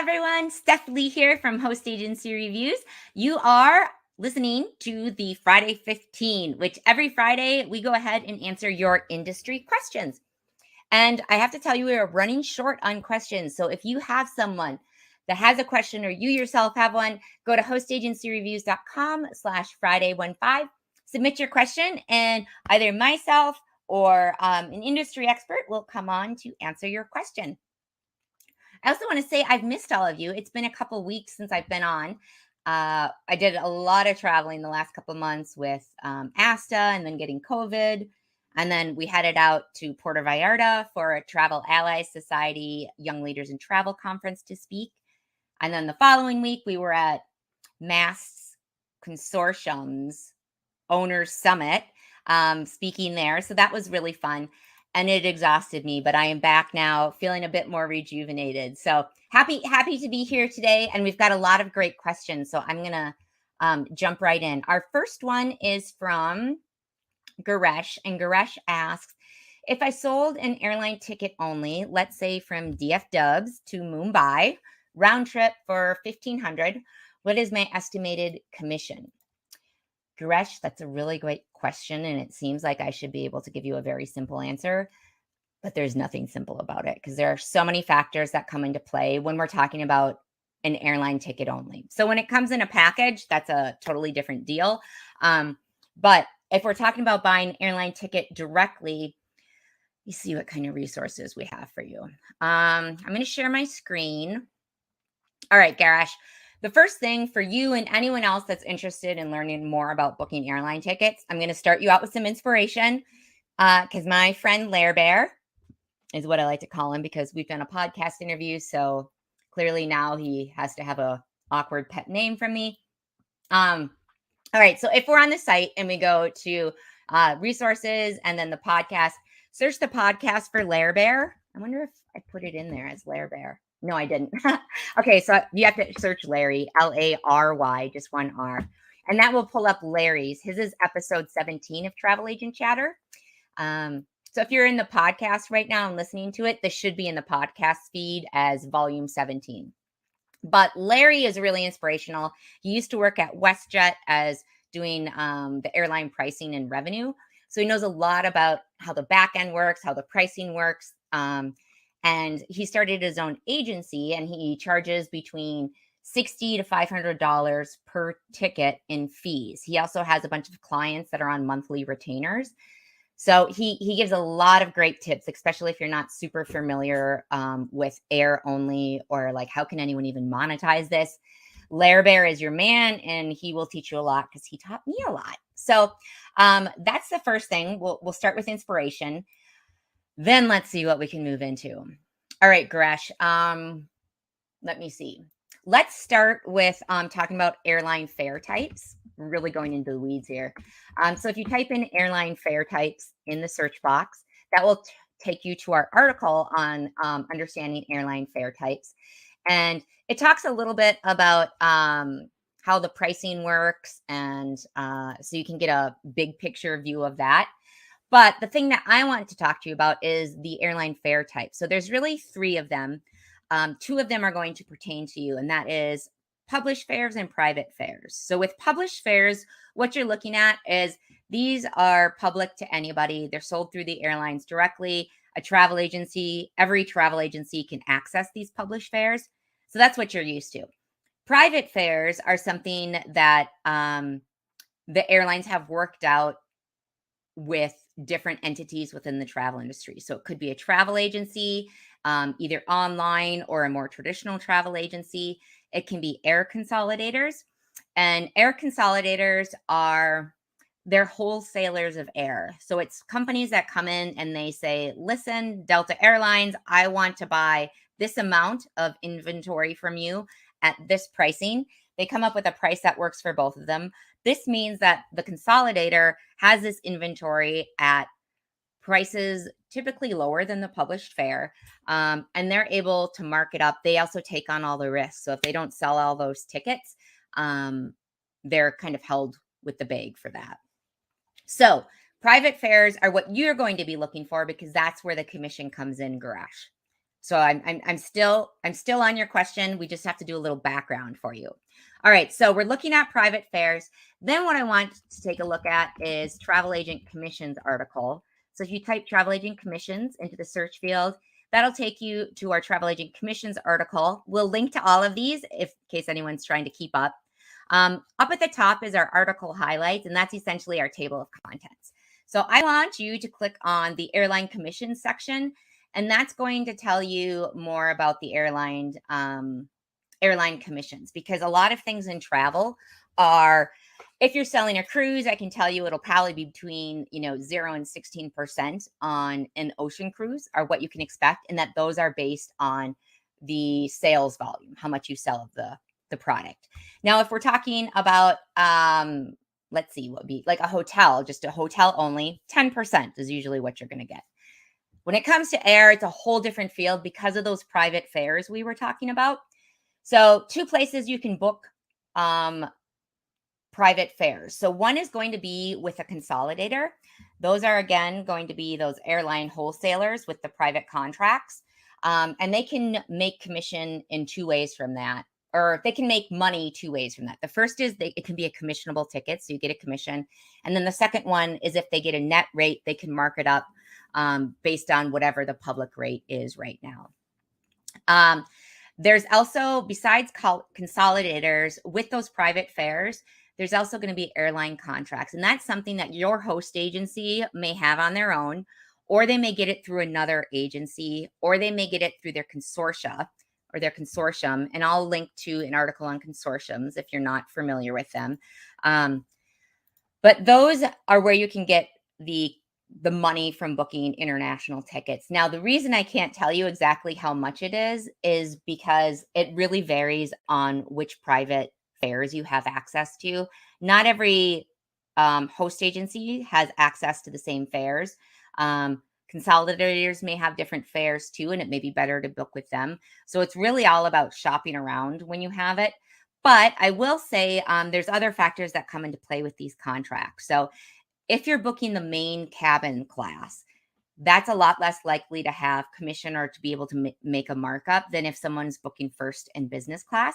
everyone. Steph Lee here from Host Agency Reviews. You are listening to the Friday 15, which every Friday we go ahead and answer your industry questions. And I have to tell you, we are running short on questions. So if you have someone that has a question or you yourself have one, go to hostagencyreviews.com/Friday15, submit your question, and either myself or an industry expert will come on to answer your question. I also want to say I've missed all of you. It's been a couple weeks since I've been on. I did a lot of traveling the last couple months with ASTA and then getting COVID. And then we headed out to Puerto Vallarta for a Travel Allies Society Young Leaders in Travel Conference to speak. And then the following week, we were at MAST Consortium's Owners Summit speaking there. So that was really fun. And it exhausted me, but I am back now feeling a bit more rejuvenated. So happy to be here today. And we've got a lot of great questions. So I'm going to jump right in. Our first one is from Garesh. And Garesh asks, if I sold an airline ticket only, let's say from DF Dubs to Mumbai, round trip for $1,500, what is my estimated commission? Garesh, that's a really great question. And it seems like I should be able to give you a very simple answer, but there's nothing simple about it because there are so many factors that come into play when we're talking about an airline ticket only. So when it comes in a package, that's a totally different deal. But if we're talking about buying an airline ticket directly, you see what kind of resources we have for you. I'm going to share my screen. All right, Garesh. The first thing for you and anyone else that's interested in learning more about booking airline tickets, I'm going to start you out with some inspiration because my friend Lair Bear is what I like to call him because we've done a podcast interview. So clearly now he has to have a awkward pet name from me. All right. So if we're on the site and we go to resources and then the podcast, search the podcast for Lair Bear. I wonder if I put it in there as Lair Bear. No, I didn't. Okay, so you have to search Larry, Lary, just one R. And that will pull up Larry's. His is episode 17 of Travel Agent Chatter. So if you're in the podcast right now and listening to it, this should be in the podcast feed as volume 17. But Larry is really inspirational. He used to work at WestJet as doing the airline pricing and revenue. So he knows a lot about how the back end works, how the pricing works. And he started his own agency and he charges between $60 to $500 per ticket in fees. He also has a bunch of clients that are on monthly retainers. So he gives a lot of great tips, especially if you're not super familiar with air only or like, how can anyone even monetize this? Lair Bear is your man and he will teach you a lot because he taught me a lot. So that's the first thing. We'll start with inspiration. Then let's see what we can move into. All right, Garesh. Let me see. Let's start with talking about airline fare types. We're really going into the weeds here. So if you type in airline fare types in the search box, that will take you to our article on understanding airline fare types. And it talks a little bit about how the pricing works. And so you can get a big picture view of that. But the thing that I want to talk to you about is the airline fare type. So there's really three of them. Two of them are going to pertain to you, and that is published fares and private fares. So with published fares, what you're looking at is these are public to anybody. They're sold through the airlines directly. A travel agency, every travel agency can access these published fares. So that's what you're used to. Private fares are something that the airlines have worked out with different entities within the travel industry. So it could be a travel agency, either online or a more traditional travel agency. It can be air consolidators. And air consolidators they're wholesalers of air. So it's companies that come in and they say, listen, Delta Airlines, I want to buy this amount of inventory from you at this pricing. They come up with a price that works for both of them. This means that the consolidator has this inventory at prices typically lower than the published fare, and they're able to mark it up. They also take on all the risks. So if they don't sell all those tickets, they're kind of held with the bag for that. So private fares are what you're going to be looking for because that's where the commission comes in, Garesh. So I'm still on your question. We just have to do a little background for you. All right, so we're looking at private fares. Then what I want to take a look at is travel agent commissions article. So if you type travel agent commissions into the search field, that'll take you to our travel agent commissions article. We'll link to all of these in case anyone's trying to keep up. Up at the top is our article highlights, and that's essentially our table of contents. So I want you to click on the airline commissions section, and that's going to tell you more about the airline commissions, because a lot of things in travel are, if you're selling a cruise, I can tell you it'll probably be between 0 and 16% on an ocean cruise are what you can expect, and that those are based on the sales volume, how much you sell of the product. Now, if we're talking about let's see, what would be like a hotel, just a hotel only, 10% is usually what you're going to get. When it comes to air, it's a whole different field because of those private fares we were talking about. So 2 places you can book private fares. So one is going to be with a consolidator. Those are, again, going to be those airline wholesalers with the private contracts. And they can make commission in 2 ways from that, or they can make money 2 ways from that. The first is it can be a commissionable ticket, so you get a commission. And then the second one is if they get a net rate, they can mark it up based on whatever the public rate is right now. There's also, besides consolidators with those private fares, there's also going to be airline contracts. And that's something that your host agency may have on their own, or they may get it through another agency, or they may get it through their consortia or their consortium. And I'll link to an article on consortiums if you're not familiar with them. But those are where you can get the money from booking international tickets. Now, the reason I can't tell you exactly how much it is because it really varies on which private fares you have access to. Not every host agency has access to the same fares. Consolidators may have different fares too, and it may be better to book with them. So it's really all about shopping around when you have it. But I will say there's other factors that come into play with these contracts. So if you're booking the main cabin class, that's a lot less likely to have commission or to be able to make a markup than if someone's booking first and business class.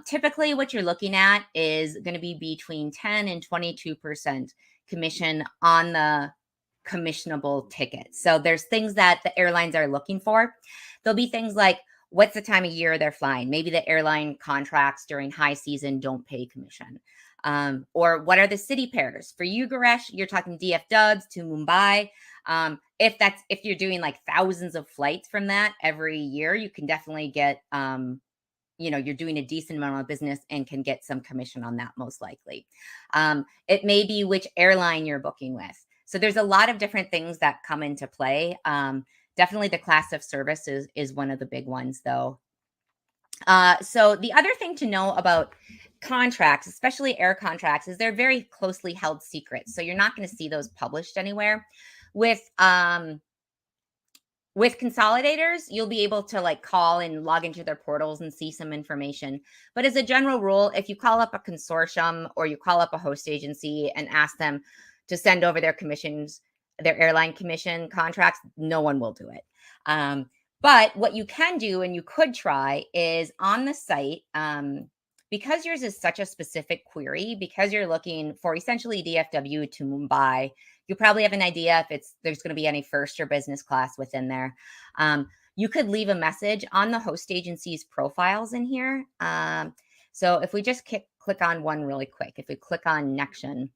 Typically, what you're looking at is going to be between 10 and 22% commission on the commissionable tickets. So there's things that the airlines are looking for. There'll be things like, what's the time of year they're flying? Maybe the airline contracts during high season don't pay commission. Or what are the city pairs? For you, Garesh, you're talking DF Dubs to Mumbai. If you're doing like thousands of flights from that every year, you can definitely get, you're doing a decent amount of business and can get some commission on that most likely. It may be which airline you're booking with. So there's a lot of different things that come into play. Definitely the class of service is one of the big ones though. So the other thing to know about contracts, especially air contracts, is they're very closely held secrets. So you're not going to see those published anywhere. With consolidators, you'll be able to like call and log into their portals and see some information. But as a general rule, if you call up a consortium or you call up a host agency and ask them to send over their commissions, their airline commission contracts, no one will do it. But what you can do and you could try is on the site, because yours is such a specific query, because you're looking for essentially DFW to Mumbai, you probably have an idea if there's going to be any first or business class within there. You could leave a message on the host agency's profiles in here. So if we just click on one really quick, if we click on Nexion,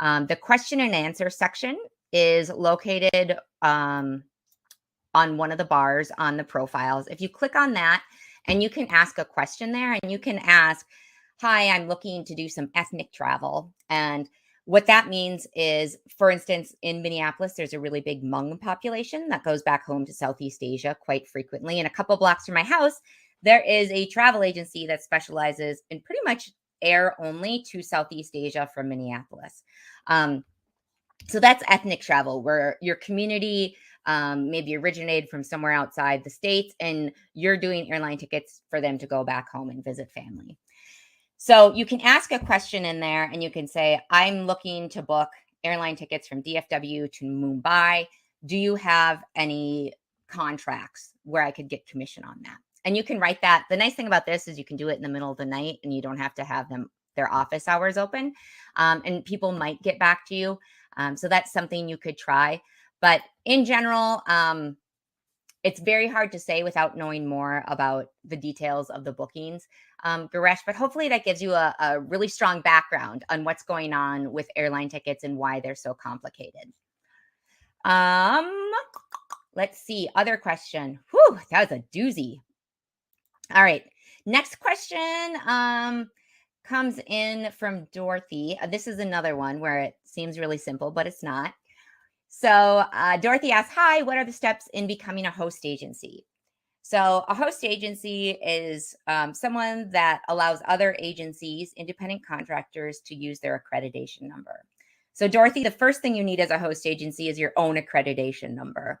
the question and answer section is located on one of the bars on the profiles. If you click on that, and you can ask a question there, and you can ask, hi, I'm looking to do some ethnic travel. And what that means is, for instance, in Minneapolis, there's a really big Hmong population that goes back home to Southeast Asia quite frequently. And a couple blocks from my house, there is a travel agency that specializes in pretty much air only to Southeast Asia from Minneapolis. So that's ethnic travel, where your community maybe originated from somewhere outside the States, and you're doing airline tickets for them to go back home and visit family. So you can ask a question in there, and you can say, I'm looking to book airline tickets from DFW to Mumbai. Do you have any contracts where I could get commission on that. And you can write that. The nice thing about this is you can do it in the middle of the night and you don't have to have their office hours open. And people might get back to you. So that's something you could try. But in general, it's very hard to say without knowing more about the details of the bookings, Garesh, but hopefully that gives you a really strong background on what's going on with airline tickets and why they're so complicated. Let's see. Other question. Whew, that was a doozy. All right. Next question comes in from Dorothy. This is another one where it seems really simple, but it's not. So Dorothy asks, hi, what are the steps in becoming a host agency? So a host agency is someone that allows other agencies, independent contractors, to use their accreditation number. So Dorothy, the first thing you need as a host agency is your own accreditation number.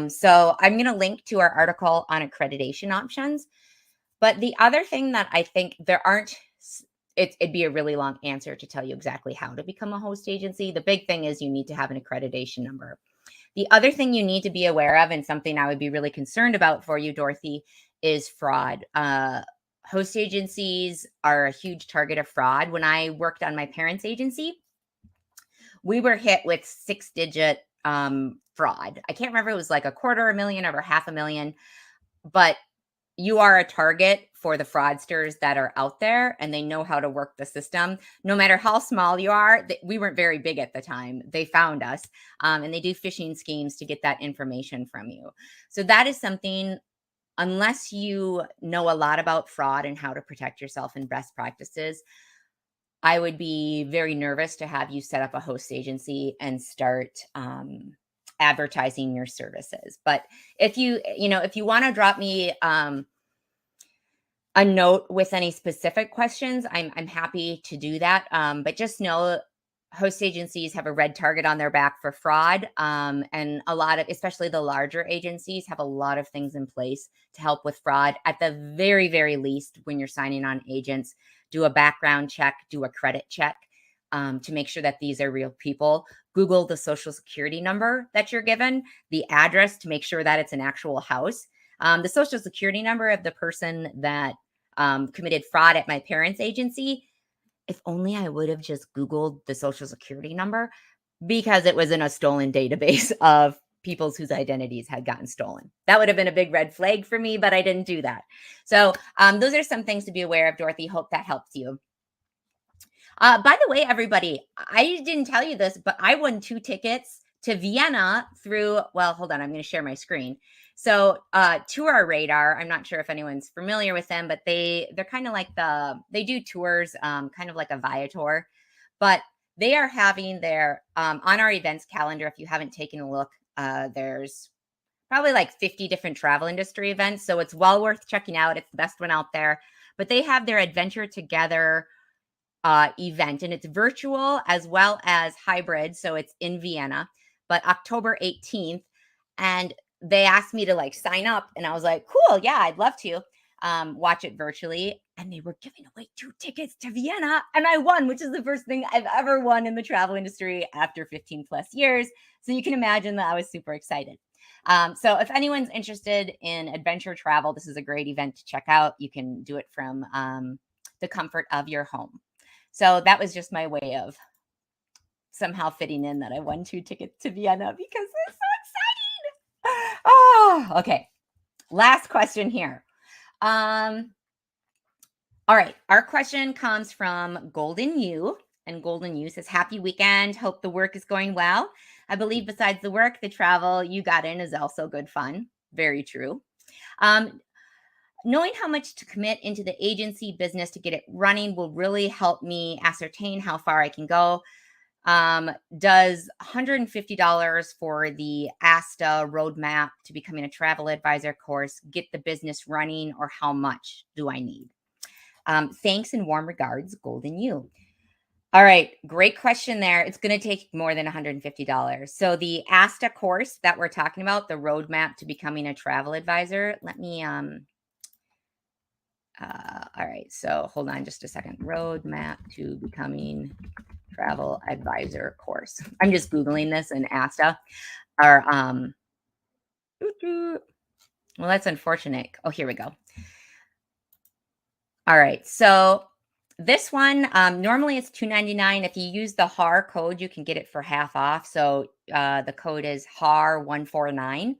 So I'm going to link to our article on accreditation options. But the other thing that I think it'd be a really long answer to tell you exactly how to become a host agency. The big thing is you need to have an accreditation number. The other thing you need to be aware of, and something I would be really concerned about for you, Dorothy, is fraud. Host agencies are a huge target of fraud. When I worked on my parents' agency, we were hit with 6-digit fraud. I can't remember, it was like $250,000 or $500,000, but you are a target for the fraudsters that are out there, and they know how to work the system. No matter how small you are, we weren't very big at the time. They found us, and they do phishing schemes to get that information from you. So that is something, unless you know a lot about fraud and how to protect yourself and best practices, I would be very nervous to have you set up a host agency and start advertising your services. But if you want to drop me a note with any specific questions, I'm happy to do that. But just know host agencies have a red target on their back for fraud. And a lot of, especially the larger agencies, have a lot of things in place to help with fraud. At the very, very least, when you're signing on agents, do a background check, do a credit check to make sure that these are real people. Google the social security number that you're given, the address to make sure that it's an actual house. The social security number of the person that committed fraud at my parents' agency, if only I would have just Googled the social security number, because it was in a stolen database of people whose identities had gotten stolen. That would have been a big red flag for me, but I didn't do that. So those are some things to be aware of, Dorothy. Hope that helps you. By the way, everybody, I didn't tell you this, but I won 2 tickets to Vienna through, well, hold on, I'm going to share my screen. So Tour Radar, I'm not sure if anyone's familiar with them, but they're kind of like they do tours, kind of like a Viator, but they are having their, on our events calendar, if you haven't taken a look, there's probably like 50 different travel industry events. So it's well worth checking out. It's the best one out there. But they have their Adventure Together event, and it's virtual as well as hybrid. So it's in Vienna, but October 18th. And they asked me to like sign up, and I was like, cool, yeah, I'd love to watch it virtually. And they were giving away 2 tickets to Vienna, and I won, which is the first thing I've ever won in the travel industry after 15 plus years. So you can imagine that I was super excited. So if anyone's interested in adventure travel, this is a great event to check out. You can do it from the comfort of your home. So that was just my way of somehow fitting in that I won 2 tickets to Vienna, because it's so exciting. Oh, okay. Last question here. All right. Our question comes from Golden U, and Golden U says, happy weekend. Hope the work is going well. I believe besides the work, the travel you got in is also good fun. Very true. Knowing how much to commit into the agency business to get it running will really help me ascertain how far I can go. Does $150 for the ASTA roadmap to becoming a travel advisor course get the business running, or how much do I need? Thanks and warm regards, Golden U. All right, great question there. It's going to take more than $150. So the ASTA course that we're talking about, the roadmap to becoming a travel advisor, let me all right, so hold on just a second. Roadmap to becoming travel advisor course. I'm just Googling this in ASTA, or Toot toot. Well, that's unfortunate. Oh, here we go. All right. So this one, normally it's $2.99. If you use the HAR code, you can get it for half off. So the code is HAR149.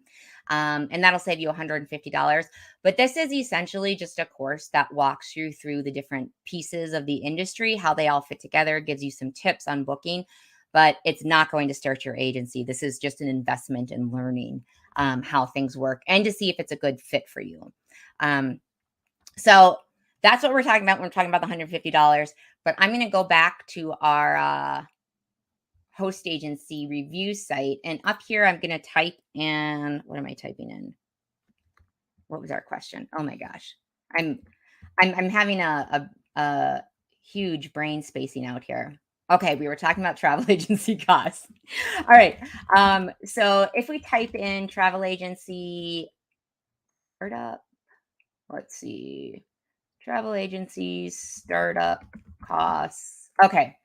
And that'll save you $150. But this is essentially just a course that walks you through the different pieces of the industry, how they all fit together, gives you some tips on booking, but it's not going to start your agency. This is just an investment in learning how things work and to see if it's a good fit for you. Um, so that's what we're talking about when we're talking about the $150. But I'm going to go back to our host agency review site. And up here, I'm going to type in, what am I typing in? What was our question? Oh my gosh. I'm I'm having a huge brain spacing out here. Okay, we were talking about travel agency costs. All right. So if we type in travel agency startup, let's see. Travel agencies, startup costs. Okay.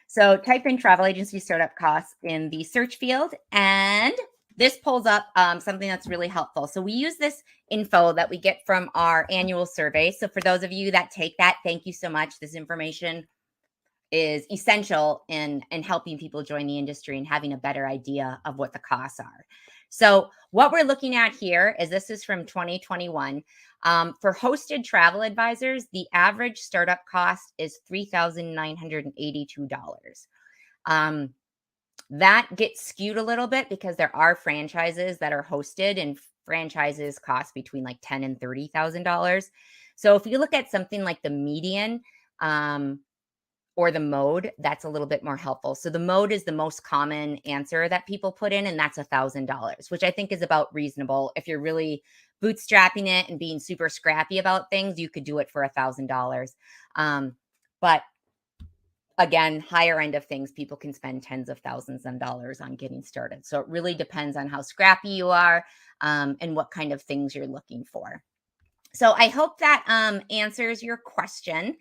So type in travel agency startup costs in the search field, and this pulls up something that's really helpful. So we use this info that we get from our annual survey. So for those of you that take that, thank you so much. This information is essential in helping people join the industry and having a better idea of what the costs are. So what we're looking at here is this is from 2021. For hosted travel advisors, the average startup cost is $3,982. Um, that gets skewed a little bit because there are franchises that are hosted, and franchises cost between like $10,000 and $30,000. So if you look at something like the median, um, or the mode, that's a little bit more helpful. So the mode is the most common answer that people put in, and that's $1,000, which I think is about reasonable. If you're really bootstrapping it and being super scrappy about things, you could do it for $1,000. But again, higher end of things, people can spend tens of thousands of dollars on getting started. So it really depends on how scrappy you are, and what kind of things you're looking for. So I hope that answers your question.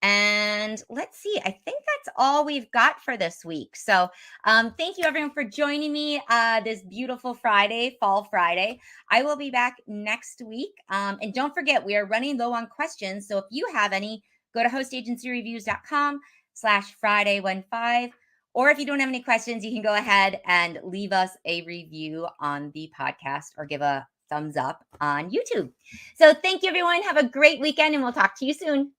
And let's see, I think that's all we've got for this week. So thank you everyone for joining me this beautiful Friday, Fall Friday. I will be back next week. And don't forget, we are running low on questions. So if you have any, go to hostagencyreviews.com/Friday15. Or if you don't have any questions, you can go ahead and leave us a review on the podcast or give a thumbs up on YouTube. So thank you everyone. Have a great weekend and we'll talk to you soon.